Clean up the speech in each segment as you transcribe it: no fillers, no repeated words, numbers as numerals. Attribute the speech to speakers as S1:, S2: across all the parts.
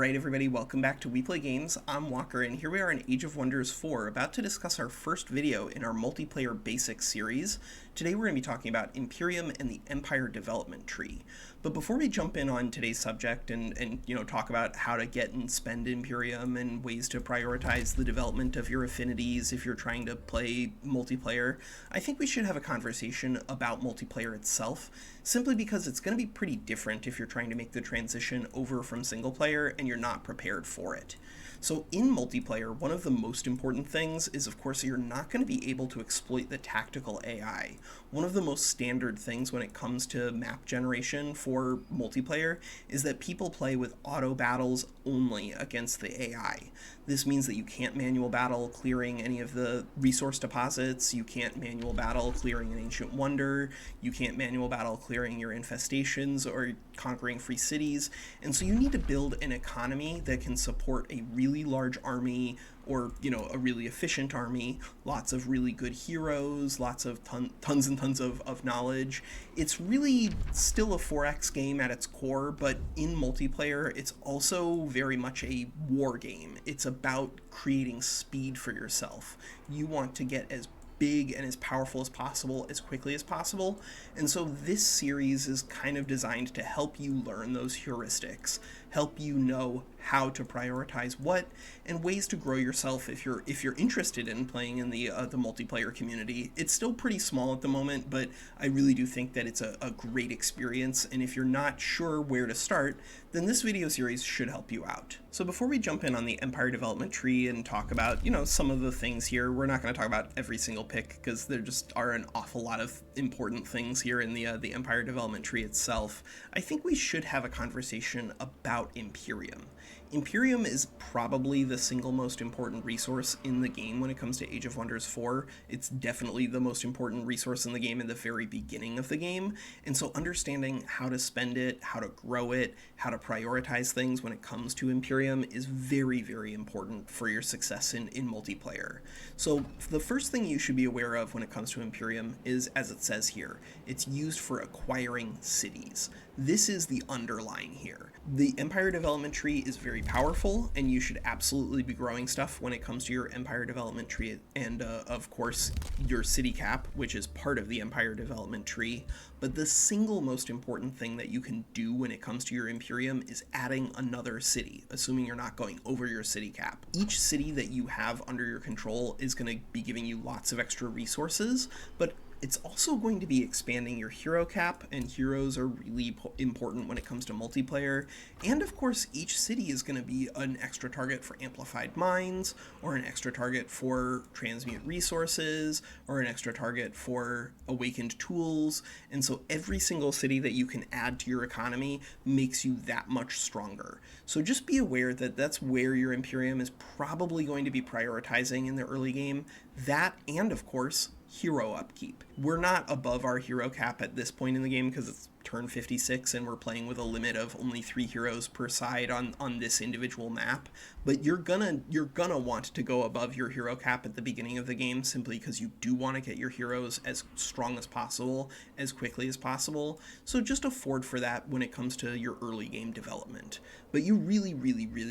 S1: Alright everybody, welcome back to We Play Games. I'm Walker, and here we are in Age of Wonders 4, about to discuss our first video in our multiplayer basics series. Today we're going to be talking about Imperium and the Empire development tree. But before we jump in on today's subject and talk about how to get and spend Imperium and ways to prioritize the development of your affinities if you're trying to play multiplayer, I think we should have a conversation about multiplayer itself, simply because it's going to be pretty different if you're trying to make the transition over from single player and you're not prepared for it. So in multiplayer, one of the most important things is, of course, you're not going to be able to exploit the tactical AI. One of the most standard things when it comes to map generation for multiplayer is that people play with auto battles only against the AI. This means that you can't manual battle clearing any of the resource deposits, you can't manual battle clearing an ancient wonder, you can't manual battle clearing your infestations or conquering free cities, and so you need to build an economy that can support a really large army or, a really efficient army, lots of really good heroes, lots of tons and tons of knowledge. It's really still a 4X game at its core, but in multiplayer, it's also very much a war game. It's about creating speed for yourself. You want to get as big and as powerful as possible as quickly as possible, and so this series is kind of designed to help you learn those heuristics, help you know how to prioritize what, and ways to grow yourself if you're interested in playing in the multiplayer community. It's still pretty small at the moment, but I really do think that it's a great experience, and if you're not sure where to start, then this video series should help you out. So before we jump in on the Empire development tree and talk about, some of the things here, we're not going to talk about every single pick because there just are an awful lot of important things here in the Empire development tree itself. I think we should have a conversation about Imperium. Imperium is probably the single most important resource in the game when it comes to Age of Wonders 4. It's definitely the most important resource in the game in the very beginning of the game, and so understanding how to spend it, how to grow it, how to prioritize things when it comes to Imperium is very, very important for your success in multiplayer. So the first thing you should be aware of when it comes to Imperium is, as it says here, it's used for acquiring cities. This is the underline here. The Empire development tree is very powerful, and you should absolutely be growing stuff when it comes to your Empire development tree and, of course, your city cap, which is part of the Empire development tree. But the single most important thing that you can do when it comes to your Imperium is adding another city, assuming you're not going over your city cap. Each city that you have under your control is going to be giving you lots of extra resources, but it's also going to be expanding your hero cap, and heroes are really important when it comes to multiplayer. And of course, each city is going to be an extra target for amplified mines, or an extra target for transmute resources, or an extra target for awakened tools. And so every single city that you can add to your economy makes you that much stronger. So just be aware that that's where your Imperium is probably going to be prioritizing in the early game. That, and of course, hero upkeep. We're not above our hero cap at this point in the game because it's turn 56 and we're playing with a limit of only 3 heroes per side on this individual map, but you're gonna want to go above your hero cap at the beginning of the game, simply because you do want to get your heroes as strong as possible as quickly as possible. So just afford for that when it comes to your early game development, but you really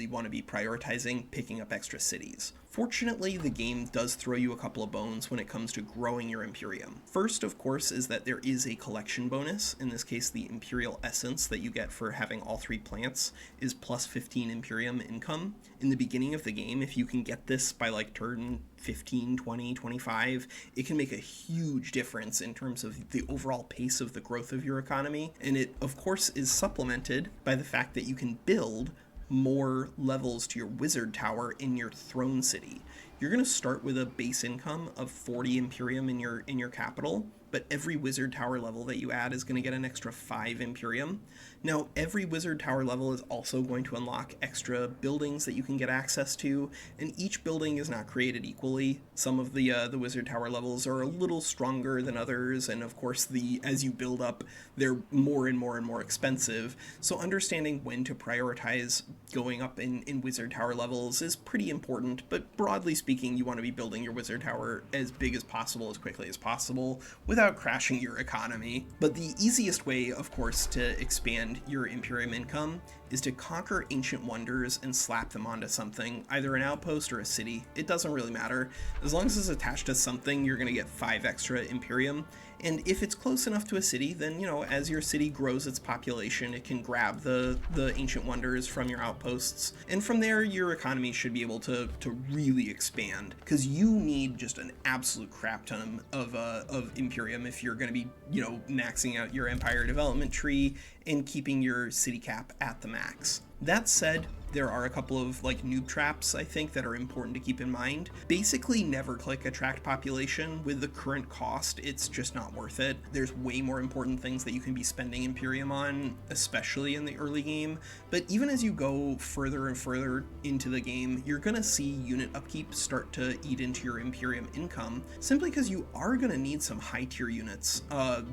S1: want to be prioritizing picking up extra cities. Fortunately, the game does throw you a couple of bones when it comes to growing your Imperium. First, of course, is that there is a collection bonus. In this case, the Imperial Essence that you get for having all 3 plants is plus 15 Imperium income. In the beginning of the game, if you can get this by like turn 15, 20, 25, it can make a huge difference in terms of the overall pace of the growth of your economy. And it, of course, is supplemented by the fact that you can build more levels to your wizard tower in your throne city. You're going to start with a base income of 40 Imperium in your capital, but every wizard tower level that you add is going to get an extra 5 Imperium. Now, every wizard tower level is also going to unlock extra buildings that you can get access to, and each building is not created equally. Some of the wizard tower levels are a little stronger than others, and of course, as you build up, they're more and more expensive. So understanding when to prioritize going up in wizard tower levels is pretty important, but broadly speaking, you want to be building your wizard tower as big as possible, as quickly as possible, without without crashing your economy. But the easiest way, of course, to expand your Imperium income is to conquer ancient wonders and slap them onto something, either an outpost or a city. It doesn't really matter. As long as it's attached to something, you're going to get 5 extra Imperium. And if it's close enough to a city, then, you know, as your city grows its population, it can grab the ancient wonders from your outposts. And from there, your economy should be able to really expand, because you need just an absolute crap ton of Imperium if you're going to be, you know, maxing out your empire development tree and keeping your city cap at the max. That said, there are a couple of like noob traps, I think, that are important to keep in mind. Basically, never click attract population. With the current cost, it's just not worth it. There's way more important things that you can be spending Imperium on, especially in the early game. But even as you go further and further into the game, you're gonna see unit upkeep start to eat into your Imperium income, simply because you are gonna need some high tier units.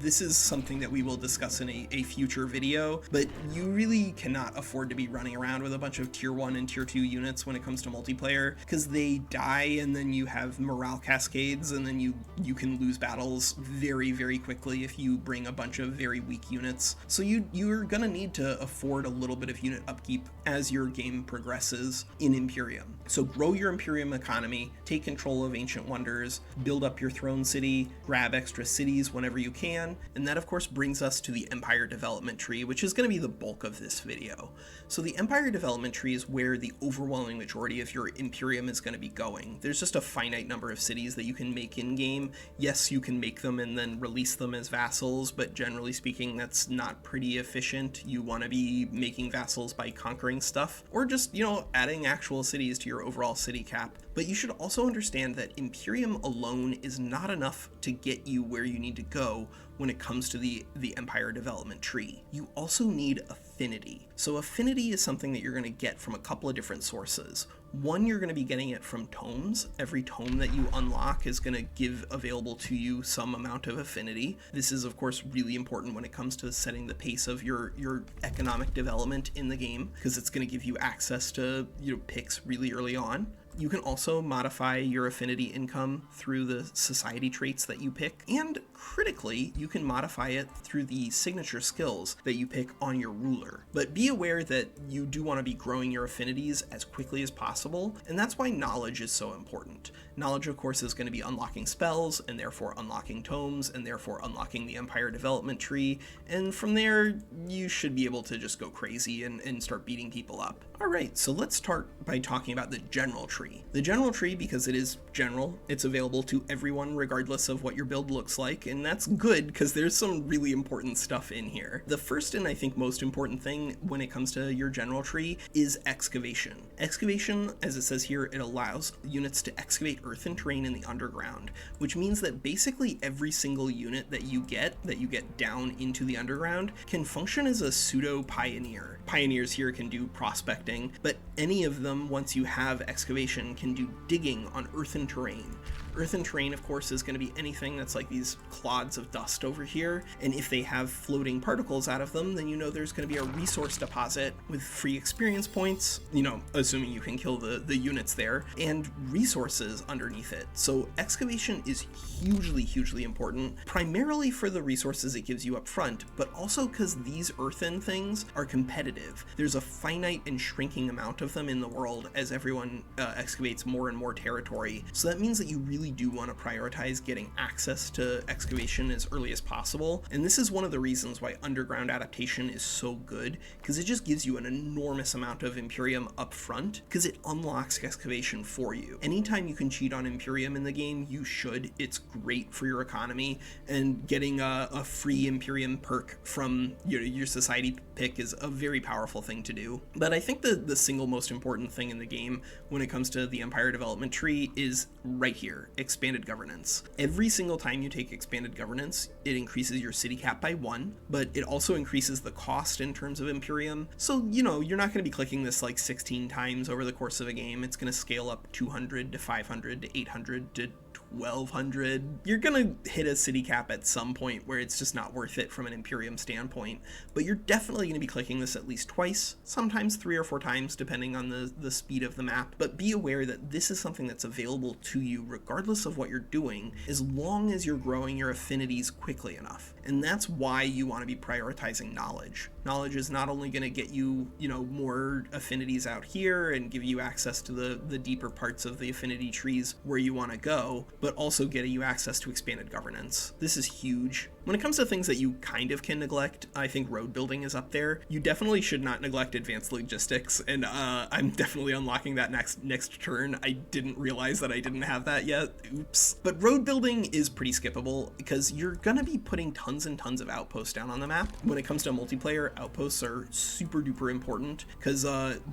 S1: This is something that we will discuss in a future video, but you really cannot afford to be running around with a bunch of tier 1 and tier 2 units when it comes to multiplayer, because they die and then you have morale cascades, and then you can lose battles very, very quickly if you bring a bunch of very weak units. So you're gonna need to afford a little bit of unit upkeep as your game progresses in Imperium. So grow your Imperium economy, take control of ancient wonders, build up your throne city, grab extra cities whenever you can, and that of course brings us to the empire development tree, which is going to be the bulk of this video. So the empire development tree is where the overwhelming majority of your Imperium is going to be going. There's just a finite number of cities that you can make in game. Yes, you can make them and then release them as vassals, but generally speaking, that's not pretty efficient. You want to be making vassals by conquering stuff, or just, you know, adding actual cities to your overall city cap. But you should also understand that Imperium alone is not enough to get you where you need to go when it comes to the empire development tree. You also need Affinity. So Affinity is something that you're going to get from a couple of different sources. One, you're going to be getting it from tomes. Every tome that you unlock is going to give available to you some amount of Affinity. This is of course really important when it comes to setting the pace of your economic development in the game, because it's going to give you access to, you know, picks really early on. You can also modify your Affinity income through the society traits that you pick, and critically, you can modify it through the signature skills that you pick on your ruler. But be aware that you do want to be growing your affinities as quickly as possible, and that's why knowledge is so important. Knowledge, of course, is going to be unlocking spells, and therefore unlocking tomes, and therefore unlocking the empire development tree, and from there, you should be able to just go crazy and start beating people up. Alright, so let's start by talking about the general tree. The general tree, because it is general, it's available to everyone regardless of what your build looks like, and that's good because there's some really important stuff in here. The first and I think most important thing when it comes to your general tree is excavation. Excavation, as it says here, it allows units to excavate earthen terrain in the underground, which means that basically every single unit that you get down into the underground can function as a pseudo pioneer. Pioneers here can do prospecting, but any of them, once you have excavation, can do digging on earthen terrain. Earthen terrain, of course, is going to be anything that's like these clods of dust over here, and if they have floating particles out of them, then you know there's going to be a resource deposit with free experience points, you know, assuming you can kill the units there, and resources underneath it. So excavation is hugely important, primarily for the resources it gives you up front, but also because these earthen things are competitive. There's a finite and shrinking amount of them in the world as everyone excavates more and more territory, so that means that you really do want to prioritize getting access to excavation as early as possible, and this is one of the reasons why underground adaptation is so good, because it just gives you an enormous amount of Imperium up front, because it unlocks excavation for you. Anytime you can cheat on Imperium in the game, you should. It's great for your economy, and getting a free Imperium perk from your society pick is a very powerful thing to do. But I think the single most important thing in the game when it comes to the empire development tree is right here, expanded governance. Every single time you take expanded governance, it increases your city cap by 1, but it also increases the cost in terms of Imperium. So, you know, you're not going to be clicking this like 16 times over the course of a game. It's going to scale up 200 to 500 to 800 to 1200. You're gonna hit a city cap at some point where it's just not worth it from an Imperium standpoint, but you're definitely gonna be clicking this at least twice, sometimes 3 or 4 times depending on the speed of the map. But be aware that this is something that's available to you regardless of what you're doing, as long as you're growing your affinities quickly enough. And that's why you want to be prioritizing knowledge. Knowledge is not only going to get you, more affinities out here and give you access to the deeper parts of the affinity trees where you want to go, but also getting you access to expanded governance. This is huge. When it comes to things that you kind of can neglect, I think road building is up there. You definitely should not neglect advanced logistics, and I'm definitely unlocking that next turn. I didn't realize that I didn't have that yet. Oops. But road building is pretty skippable because you're gonna be putting tons and tons of outposts down on the map. When it comes to multiplayer, outposts are super duper important because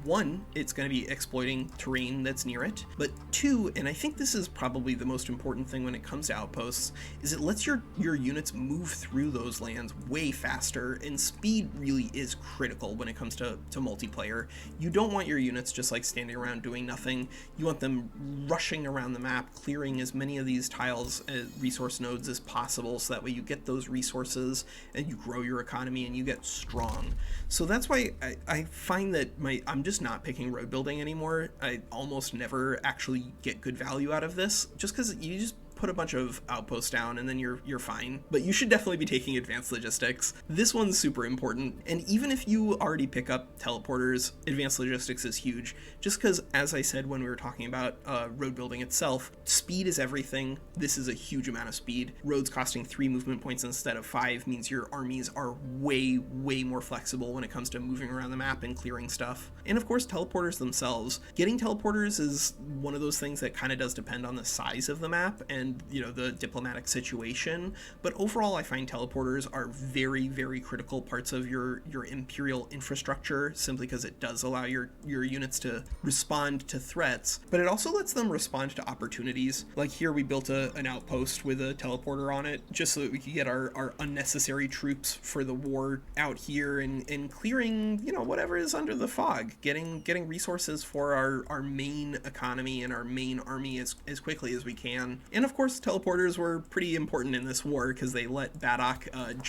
S1: one, it's gonna be exploiting terrain that's near it, but two, and I think this is probably the most important thing when it comes to outposts, is it lets your units move through those lands way faster, and speed really is critical when it comes to multiplayer. You don't want your units just like standing around doing nothing. You want them rushing around the map, clearing as many of these tiles, resource nodes as possible, so that way you get those resources and you grow your economy and you get strong. So that's why I find that I'm just not picking road building anymore. I almost never actually get good value out of this, just because you just put a bunch of outposts down and then you're fine. But you should definitely be taking advanced logistics. This one's super important, and even if you already pick up teleporters, advanced logistics is huge, just because, as I said when we were talking about road building itself, speed is everything. This is a huge amount of speed. Roads costing 3 movement points instead of 5 means your armies are way more flexible when it comes to moving around the map and clearing stuff. And of course, teleporters themselves. Getting teleporters is one of those things that kind of does depend on the size of the map and the diplomatic situation, but overall I find teleporters are very critical parts of your imperial infrastructure, simply because it does allow your units to respond to threats, but it also lets them respond to opportunities. Like here we built an outpost with a teleporter on it just so that we could get our unnecessary troops for the war out here and clearing whatever is under the fog, getting resources for our main economy and our main army as quickly as we can. And of course, teleporters were pretty important in this war because they let Badok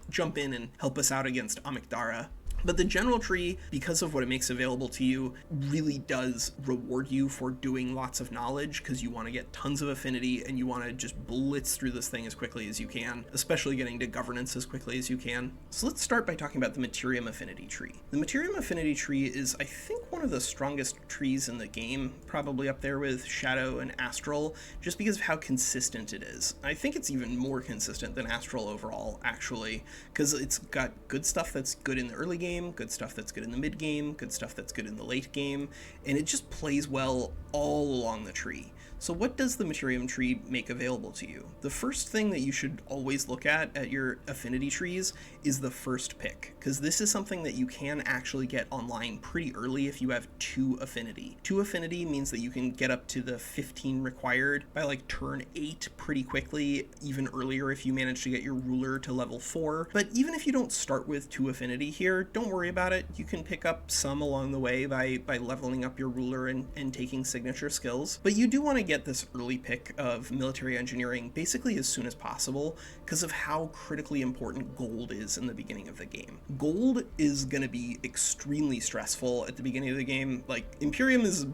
S1: jump in and help us out against Amikdara. But the general tree, because of what it makes available to you, really does reward you for doing lots of knowledge, because you want to get tons of affinity and you want to just blitz through this thing as quickly as you can, especially getting to governance as quickly as you can. So let's start by talking about the Materium affinity tree. The Materium affinity tree is, I think, one of the strongest trees in the game, probably up there with Shadow and Astral, just because of how consistent it is. I think it's even more consistent than Astral overall, actually, because it's got good stuff that's good in the early game, good stuff that's good in the mid game, good stuff that's good in the late game, and it just plays well all along the tree. So what does the Materium tree make available to you? The first thing that you should always look at your affinity trees is the first pick, because this is something that you can actually get online pretty early if you have 2 affinity. 2 affinity means that you can get up to the 15 required by like turn 8 pretty quickly, even earlier if you manage to get your ruler to level 4. But even if you don't start with 2 affinity here, don't worry about it. You can pick up some along the way by leveling up your ruler and taking signature skills. But you do want to get this early pick of military engineering basically as soon as possible because of how critically important gold is in the beginning of the game. Gold is going to be extremely stressful at the beginning of the game. Like, Imperium is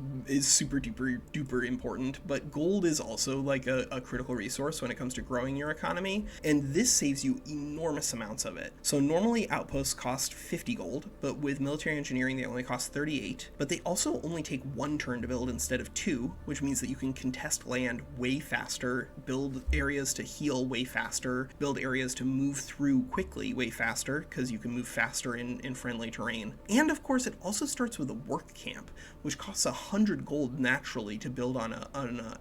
S1: super duper important, but gold is also like a critical resource when it comes to growing your economy, and this saves you enormous amounts of it. So normally outposts cost 50 gold, but with military engineering they only cost 38, but they also only take 1 turn to build instead of 2, which means that you can contest land way faster, build areas to heal way faster, build areas to move through quickly way faster, because you can move faster in friendly terrain. And of course it also starts with a work camp, which costs 100 gold naturally to build on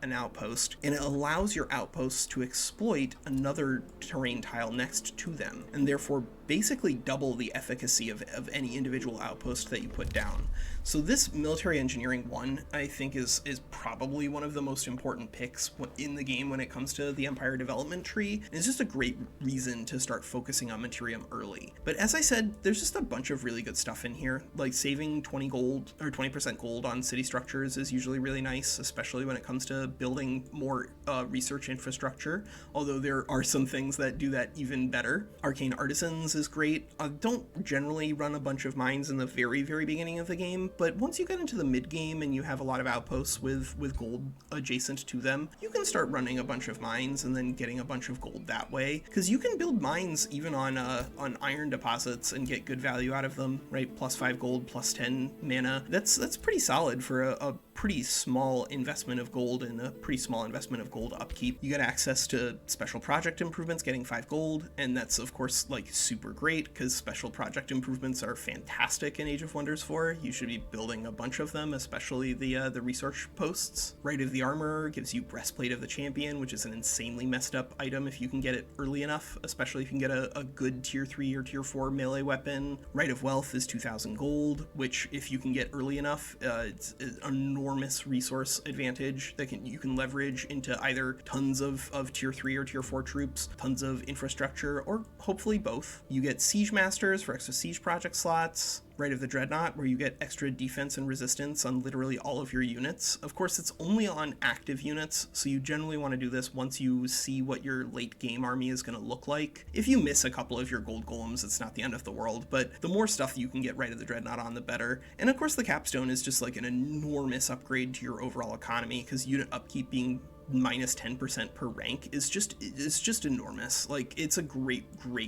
S1: an outpost, and it allows your outposts to exploit another terrain tile next to them, and therefore basically double the efficacy of any individual outpost that you put down. So this military engineering one, I think, is probably one of the most important picks in the game when it comes to the Empire development tree. And it's just a great reason to start focusing on Materium early. But as I said, there's just a bunch of really good stuff in here. Like saving 20 gold or 20% gold on city structures is usually really nice, especially when it comes to building more research infrastructure. Although there are some things that do that even better. Arcane Artisans is great. Don't generally run a bunch of mines in the very, very beginning of the game, but once you get into the mid game and you have a lot of outposts with gold adjacent to them, you can start running a bunch of mines and then getting a bunch of gold that way, because you can build mines even on iron deposits and get good value out of them, right? +5 gold, +10 mana. That's pretty solid for a pretty small investment of gold and a pretty small investment of gold upkeep. You get access to special project improvements, getting 5 gold, and that's of course like super great because special project improvements are fantastic in Age of Wonders 4. You should be building a bunch of them, especially the research posts. Rite of the Armorer gives you Breastplate of the Champion, which is an insanely messed up item if you can get it early enough, especially if you can get a good tier 3 or tier 4 melee weapon. Rite of Wealth is 2,000 gold, which if you can get early enough, it's an enormous resource advantage that you can leverage into either tons of tier 3 or tier 4 troops, tons of infrastructure, or hopefully both. You get Siege Masters for extra siege project slots. Rite of the Dreadnought, where you get extra defense and resistance on literally all of your units. Of course, it's only on active units, so you generally want to do this once you see what your late game army is going to look like. If you miss a couple of your gold golems, it's not the end of the world, but the more stuff you can get Rite of the Dreadnought on, the better. And of course, the Capstone is just like an enormous upgrade to your overall economy, because unit upkeep being -10% per rank is just enormous. Like, it's a great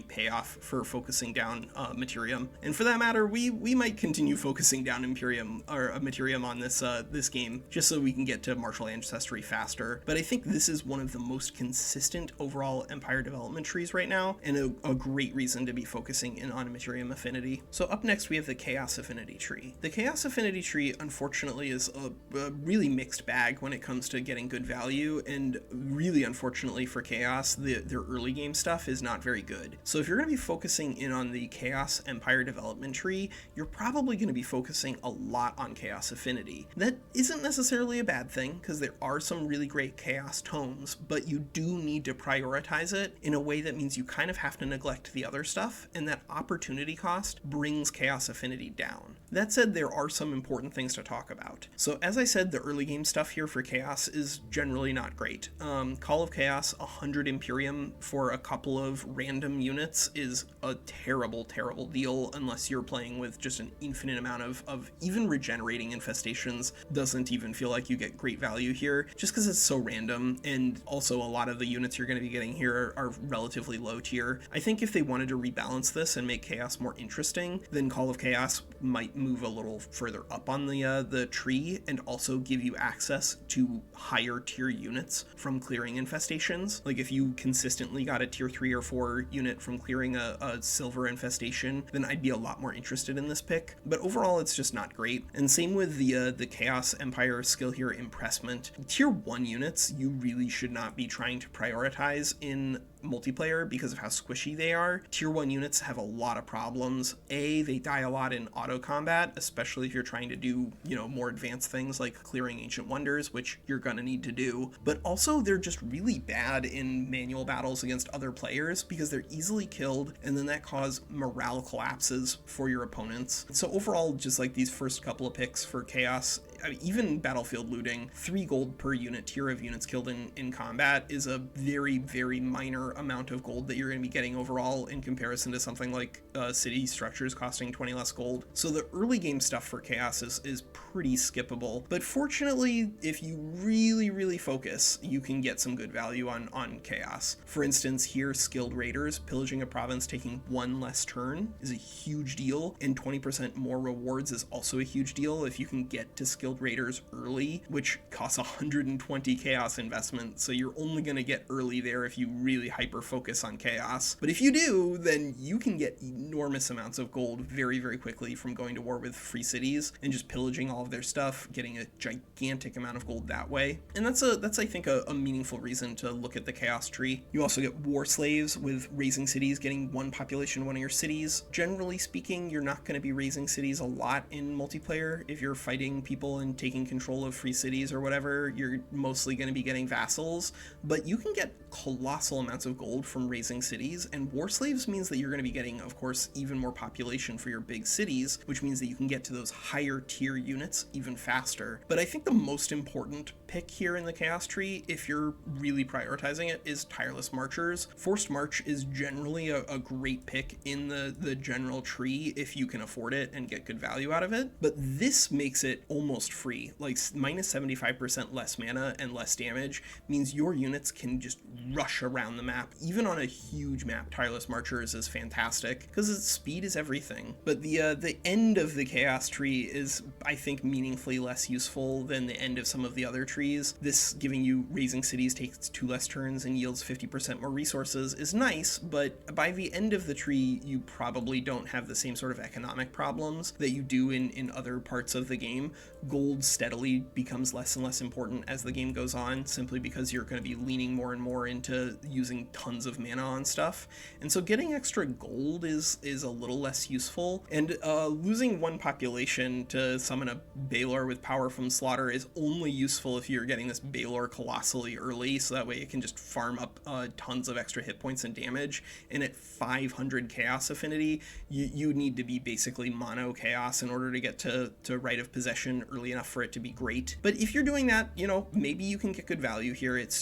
S1: payoff for focusing down Materium, and for that matter, we might continue focusing down Imperium or Materium on this game just so we can get to martial ancestry faster. But I think this is one of the most consistent overall Empire development trees right now, and a great reason to be focusing in on Materium Affinity. So up next we have the Chaos Affinity tree. The Chaos Affinity tree, unfortunately, is a really mixed bag when it comes to getting good value, and really unfortunately for Chaos, their early game stuff is not very good. So if you're going to be focusing in on the Chaos Empire development tree, you're probably going to be focusing a lot on Chaos Affinity. That isn't necessarily a bad thing, because there are some really great Chaos tomes, but you do need to prioritize it in a way that means you kind of have to neglect the other stuff, and that opportunity cost brings Chaos Affinity down. That said, there are some important things to talk about. So as I said, the early game stuff here for Chaos is generally not great. Call of Chaos, 100 Imperium for a couple of random units is a terrible deal unless you're playing with just an infinite amount of even regenerating infestations. Doesn't even feel like you get great value here, just because it's so random, and also a lot of the units you're going to be getting here are relatively low tier. I think if they wanted to rebalance this and make Chaos more interesting, then Call of Chaos might move a little further up on the tree and also give you access to higher tier units from clearing infestations. Like if you consistently got a tier 3 or 4 unit from clearing a silver infestation, then I'd be a lot more interested in this pick. But overall, it's just not great. And same with the Chaos Empire skill here, Impressment. Tier 1 units you really should not be trying to prioritize in multiplayer because of how squishy they are. Tier 1 units have a lot of problems. They die a lot in auto combat, especially if you're trying to do, more advanced things like clearing Ancient Wonders, which you're gonna need to do. But also they're just really bad in manual battles against other players because they're easily killed, and then that causes morale collapses for your opponents. So overall, just like these first couple of picks for Chaos, even battlefield looting, 3 gold per unit tier of units killed in combat is a very minor amount of gold that you're going to be getting overall in comparison to something like city structures costing 20 less gold. So the early game stuff for Chaos is pretty skippable, but fortunately, if you really focus, you can get some good value on Chaos. For instance, here, Skilled Raiders, pillaging a province taking 1 less turn is a huge deal, and 20% more rewards is also a huge deal if you can get to Skilled Shield Raiders early, which costs 120 chaos investment, so you're only going to get early there if you really hyper focus on chaos. But if you do, then you can get enormous amounts of gold very, very quickly from going to war with free cities and just pillaging all of their stuff, getting a gigantic amount of gold that way. And that's I think a meaningful reason to look at the chaos tree. You also get war slaves with raising cities, getting one population in one of your cities. Generally speaking, you're not going to be raising cities a lot in multiplayer. If you're fighting people and taking control of free cities or whatever, you're mostly going to be getting vassals, but you can get colossal amounts of gold from raising cities, and war slaves means that you're going to be getting, of course, even more population for your big cities, which means that you can get to those higher tier units even faster. But I think the most important pick here in the chaos tree, if you're really prioritizing it, is tireless marchers. Forced march is generally a great pick in the general tree if you can afford it and get good value out of it, but this makes it almost free. Like minus 75% less mana and less damage means your units can just rush around the map. Even on a huge map, tireless marchers is fantastic because its speed is everything. But the end of the chaos tree is, I think, meaningfully less useful than the end of some of the other trees. This giving you raising cities takes 2 less turns and yields 50% more resources is nice, but by the end of the tree, you probably don't have the same sort of economic problems that you do in other parts of the game. Gold steadily becomes less and less important as the game goes on, simply because you're going to be leaning more and more into using tons of mana on stuff. And so getting extra gold is a little less useful, and losing 1 population to summon a Balor with power from slaughter is only useful if you're getting this Balor colossally early, so that way it can just farm up tons of extra hit points and damage. And at 500 chaos affinity, you need to be basically mono chaos in order to get to right of possession early enough for it to be great. But if you're doing that, maybe you can get good value here. It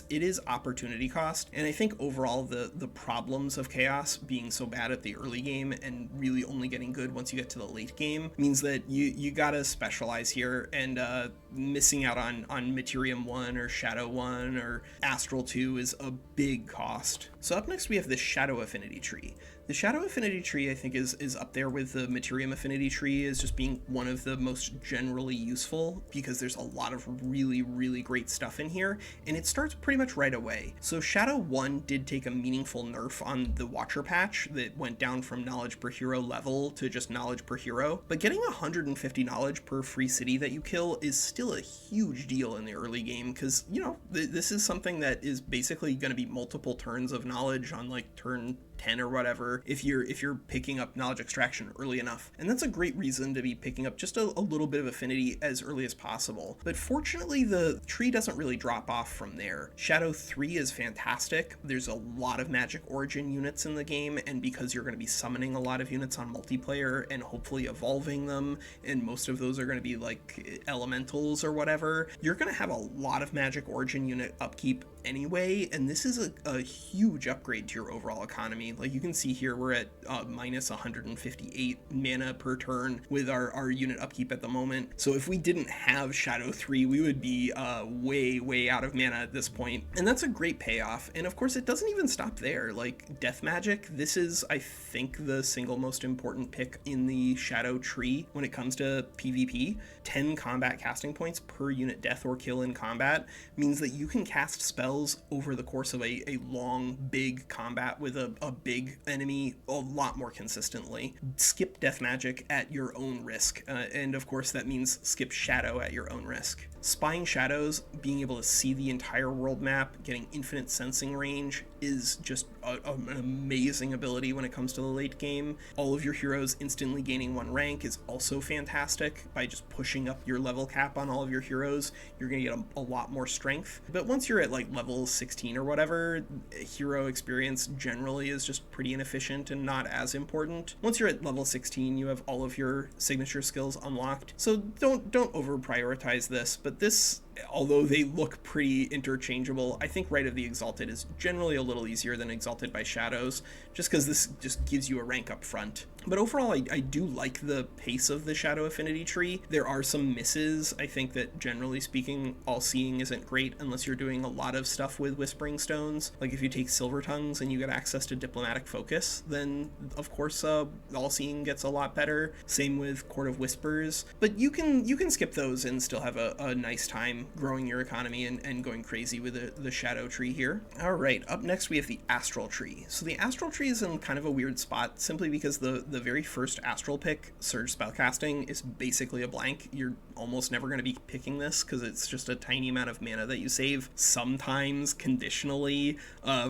S1: is opportunity cost, and I think overall the problems of chaos being so bad at the early game and really only getting good once you get to the late game means that you gotta specialize here, and missing out on Materium 1 or Shadow 1 or Astral 2 is a big cost. So up next we have the Shadow Affinity tree. The Shadow Affinity tree, I think, is up there with the Materium Affinity tree as just being one of the most generally useful, because there's a lot of really, really great stuff in here, and it starts pretty much right away. So Shadow 1 did take a meaningful nerf on the Watcher patch that went down from knowledge per hero level to just knowledge per hero, but getting 150 knowledge per free city that you kill is still a huge deal in the early game, because, this is something that is basically going to be multiple turns of knowledge on like turn 10 or whatever if you're picking up knowledge extraction early enough. And that's a great reason to be picking up just a little bit of affinity as early as possible. But fortunately, the tree doesn't really drop off from there. Shadow 3 is fantastic. There's a lot of magic origin units in the game, and because you're going to be summoning a lot of units on multiplayer and hopefully evolving them, and most of those are going to be like elementals or whatever, you're going to have a lot of magic origin unit upkeep anyway, and this is a huge upgrade to your overall economy. Like you can see here, we're at minus 158 mana per turn with our unit upkeep at the moment. So if we didn't have Shadow 3, we would be way out of mana at this point. And that's a great payoff. And of course, it doesn't even stop there. Like Death Magic, this is, I think, the single most important pick in the Shadow tree when it comes to PvP. 10 combat casting points per unit death or kill in combat means that you can cast spells over the course of a long, big combat with a big enemy a lot more consistently. Skip Death Magic at your own risk, and of course that means skip Shadow at your own risk. Spying shadows, being able to see the entire world map, getting infinite sensing range is just an amazing ability when it comes to the late game. All of your heroes instantly gaining 1 rank is also fantastic. By just pushing up your level cap on all of your heroes, you're going to get a lot more strength. But once you're at like level 16 or whatever, hero experience generally is just pretty inefficient and not as important. Once you're at level 16, you have all of your signature skills unlocked. So don't over prioritize this, but this although they look pretty interchangeable, I think Rite of the Exalted is generally a little easier than Exalted by Shadows, just because this just gives you a rank up front. But overall, I do like the pace of the Shadow Affinity tree. There are some misses. I think that generally speaking, All-Seeing isn't great unless you're doing a lot of stuff with Whispering Stones. Like if you take Silver Tongues and you get access to Diplomatic Focus, then of course All-Seeing gets a lot better. Same with Court of Whispers. But you can skip those and still have a nice time growing your economy and going crazy with the Shadow tree here. All right, up next we have the Astral tree. So the Astral tree is in kind of a weird spot simply because the very first Astral pick, Surge Spellcasting, is basically a blank. You're almost never going to be picking this because it's just a tiny amount of mana that you save, sometimes conditionally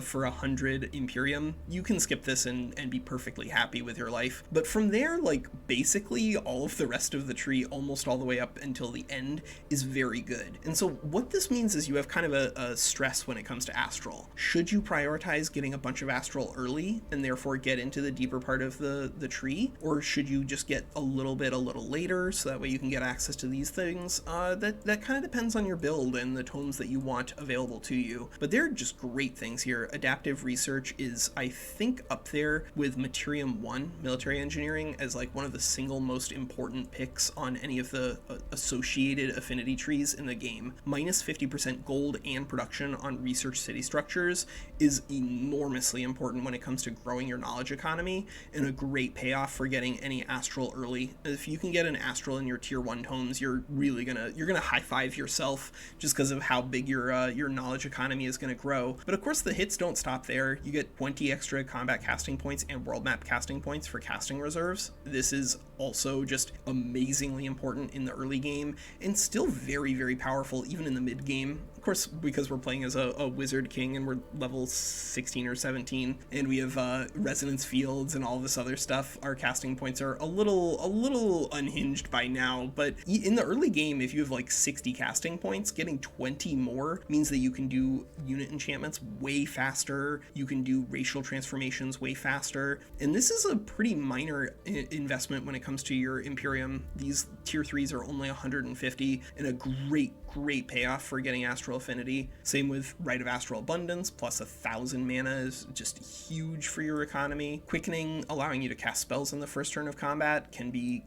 S1: for 100 Imperium. You can skip this and be perfectly happy with your life. But from there, like basically all of the rest of the tree, almost all the way up until the end, is very good. And so what this means is you have kind of a stress when it comes to Astral. Should you prioritize getting a bunch of Astral early and therefore get into the deeper part of the tree, or should you just get a little later so that way you can get access to these things? That kind of depends on your build and the tomes that you want available to you, but they're just great things here. Adaptive Research is, I think, up there with Materium 1, Military Engineering, as like one of the single most important picks on any of the associated affinity trees in the game. Minus 50% gold and production on research city structures is enormously important when it comes to growing your knowledge economy, and a great payoff for getting any Astral early. If you can get an Astral in your tier 1 tomes, you're really gonna high five yourself just because of how big your knowledge economy is gonna grow. But of course the hits don't stop there. You get 20 extra combat casting points and world map casting points for casting reserves. This is also just amazingly important in the early game and still very, very powerful even in the mid game. Of course, because we're playing as a wizard king and we're level 16 or 17 and we have resonance fields and all this other stuff, our casting points are a little unhinged by now. But in the early game, if you have like 60 casting points, getting 20 more means that you can do unit enchantments way faster, you can do racial transformations way faster, and this is a pretty minor investment when it comes to your Imperium. These tier 3s are only 150 and a great payoff for getting Astral Affinity. Same with Rite of Astral Abundance, plus 1,000 mana is just huge for your economy. Quickening, allowing you to cast spells in the first turn of combat, can be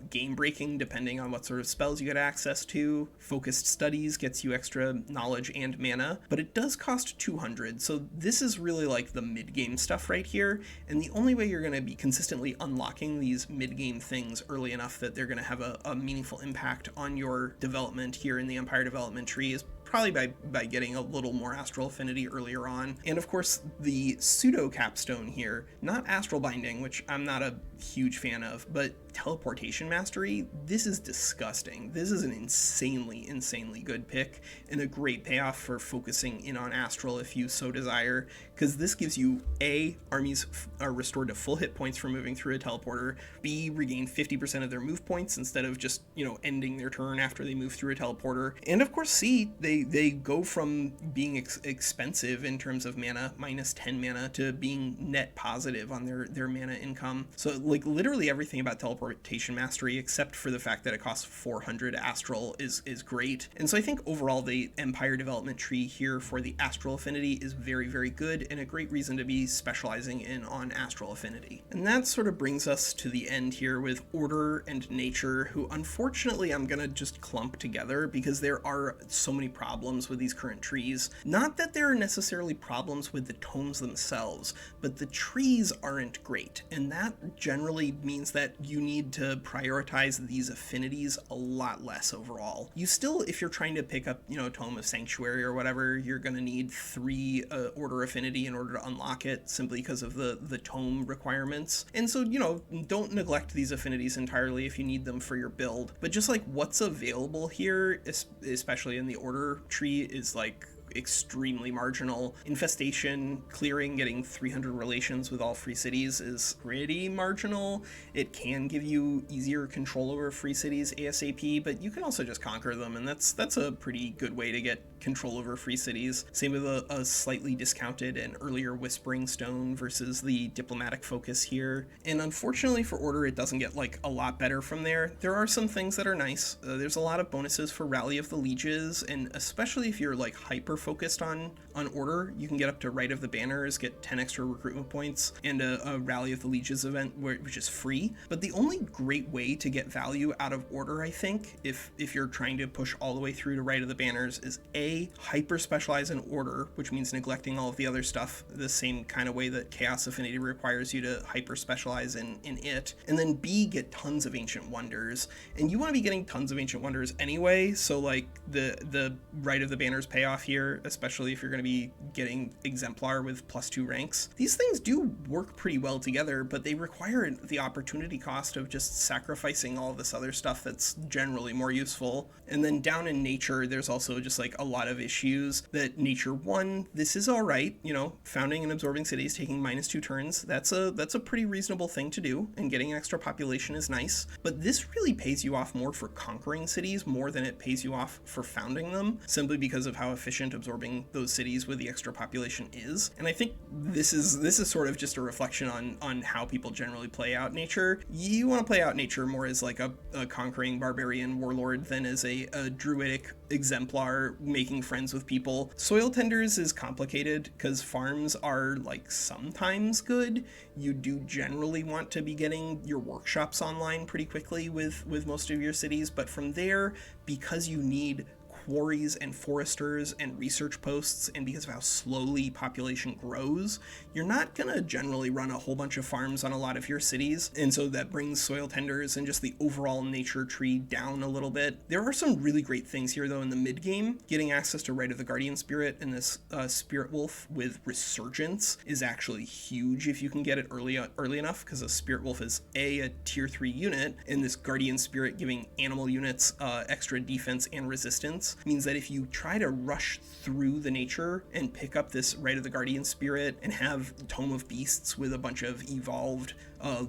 S1: game breaking depending on what sort of spells you get access to. Focused Studies gets you extra knowledge and mana, but it does cost 200, so this is really like the mid-game stuff right here, and the only way you're going to be consistently unlocking these mid-game things early enough that they're going to have a meaningful impact on your development here in the Empire development tree is probably by getting a little more Astral Affinity earlier on. And of course, the pseudo capstone here, not Astral Binding, which I'm not a huge fan of, but Teleportation Mastery, this is disgusting. This is an insanely good pick and a great payoff for focusing in on Astral if you so desire, because this gives you A, armies are restored to full hit points for moving through a teleporter, B, regain 50% of their move points instead of just, ending their turn after they move through a teleporter, and of course C, they go from being expensive in terms of mana, minus 10 mana, to being net positive on their mana income. So like literally everything about Teleportation Mastery, except for the fact that it costs 400 Astral, is great. And so I think overall the Empire development tree here for the Astral Affinity is very good, and a great reason to be specializing in on Astral Affinity. And that sort of brings us to the end here with Order and Nature, who unfortunately I'm gonna just clump together because there are so many problems with these current trees. Not that there are necessarily problems with the tomes themselves, but the trees aren't great, and that generally means that you need to prioritize these affinities a lot less overall. You still, if you're trying to pick up, Tome of Sanctuary or whatever, you're gonna need 3 Order Affinity in order to unlock it, simply because of the tome requirements. And so, don't neglect these affinities entirely if you need them for your build, but just like what's available here, especially in the Order tree, is like extremely marginal. Infestation, clearing, getting 300 relations with all free cities is pretty marginal. It can give you easier control over free cities ASAP, but you can also just conquer them, and that's a pretty good way to get control over free cities. Same with a slightly discounted and earlier Whispering Stone versus the diplomatic focus here. And unfortunately for Order, it doesn't get like a lot better from there. There are some things that are nice. There's a lot of bonuses for Rally of the Lieges, and especially if you're like hyper focused on Order, you can get up to Right of the Banners, get 10 extra recruitment points, and a Rally of the Lieges event which is free. But the only great way to get value out of Order, I think, if you're trying to push all the way through to Right of the Banners, is A, hyper specialize in Order, which means neglecting all of the other stuff the same kind of way that Chaos Affinity requires you to hyper specialize in it. And then B, get tons of Ancient Wonders. And you want to be getting tons of Ancient Wonders anyway, so like the Right of the Banners payoff here, especially if you're going to be getting Exemplar with +2 ranks. These things do work pretty well together, but they require the opportunity cost of just sacrificing all this other stuff that's generally more useful. And then down in Nature, there's also just like a lot of issues that Nature 1, this is all right, you know, founding and absorbing cities, taking -2 turns, that's a pretty reasonable thing to do, and getting extra population is nice. But this really pays you off more for conquering cities more than it pays you off for founding them, simply because of how efficient absorbing those cities with the extra population is. And I think this is sort of just a reflection on how people generally play out Nature. You want to play out Nature more as like a conquering barbarian warlord than as a druidic exemplar making friends with people. Soil Tenders is complicated because farms are like sometimes good. You do generally want to be getting your workshops online pretty quickly with most of your cities, but from there, because you need quarries and foresters and research posts, and because of how slowly population grows, you're not gonna generally run a whole bunch of farms on a lot of your cities, and so that brings Soil Tenders and just the overall nature tree down a little bit. There are some really great things here though in the mid game. Getting access to Right of the Guardian Spirit and this Spirit Wolf with Resurgence is actually huge if you can get it early enough, because a Spirit Wolf is a tier 3 unit, and this Guardian Spirit giving animal units extra defense and resistance means that if you try to rush through the nature and pick up this Right of the Guardian Spirit and have Tome of Beasts with a bunch of evolved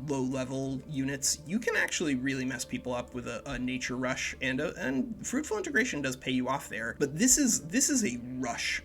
S1: low-level units, you can actually really mess people up with a nature rush, and Fruitful Integration does pay you off there. But this is a rush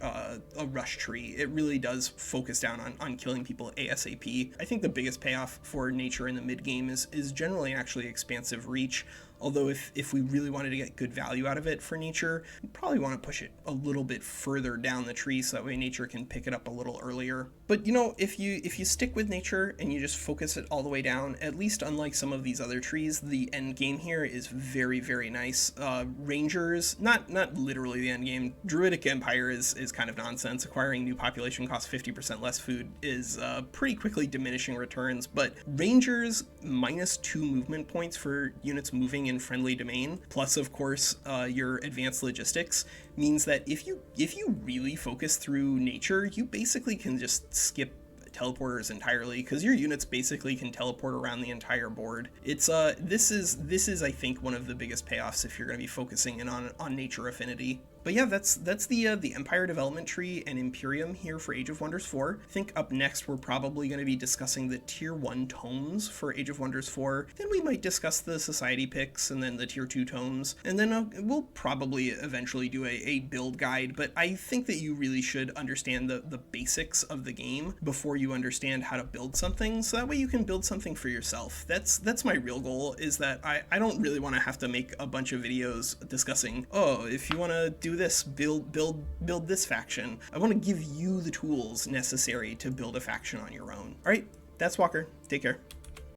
S1: tree. It really does focus down on killing people ASAP. I think the biggest payoff for nature in the mid game is generally actually expansive reach. Although if we really wanted to get good value out of it for nature, you probably want to push it a little bit further down the tree so that way nature can pick it up a little earlier. But you know, if you stick with nature and you just focus it all the way down, at least unlike some of these other trees, the end game here is very, very nice. Rangers, not literally the end game. Druidic Empire is kind of nonsense. Acquiring new population costs 50% less food is pretty quickly diminishing returns, but Rangers -2 movement points for units moving in friendly domain, plus of course your advanced logistics, means that if you really focus through nature, you basically can just skip teleporters entirely, because your units basically can teleport around the entire board. It's this is I think one of the biggest payoffs if you're going to be focusing in on nature affinity. But yeah, that's the Empire development tree and Imperium here for Age of Wonders 4. I think up next we're probably going to be discussing the tier 1 tomes for Age of Wonders 4. Then we might discuss the society picks and then the tier 2 tomes. And then we'll probably eventually do a build guide, but I think that you really should understand the basics of the game before you understand how to build something, so that way you can build something for yourself. That's my real goal, is that I don't really want to have to make a bunch of videos discussing, oh, if you want to do this, build this faction. I want to give you the tools necessary to build a faction on your own. All right, that's Walker. Take care.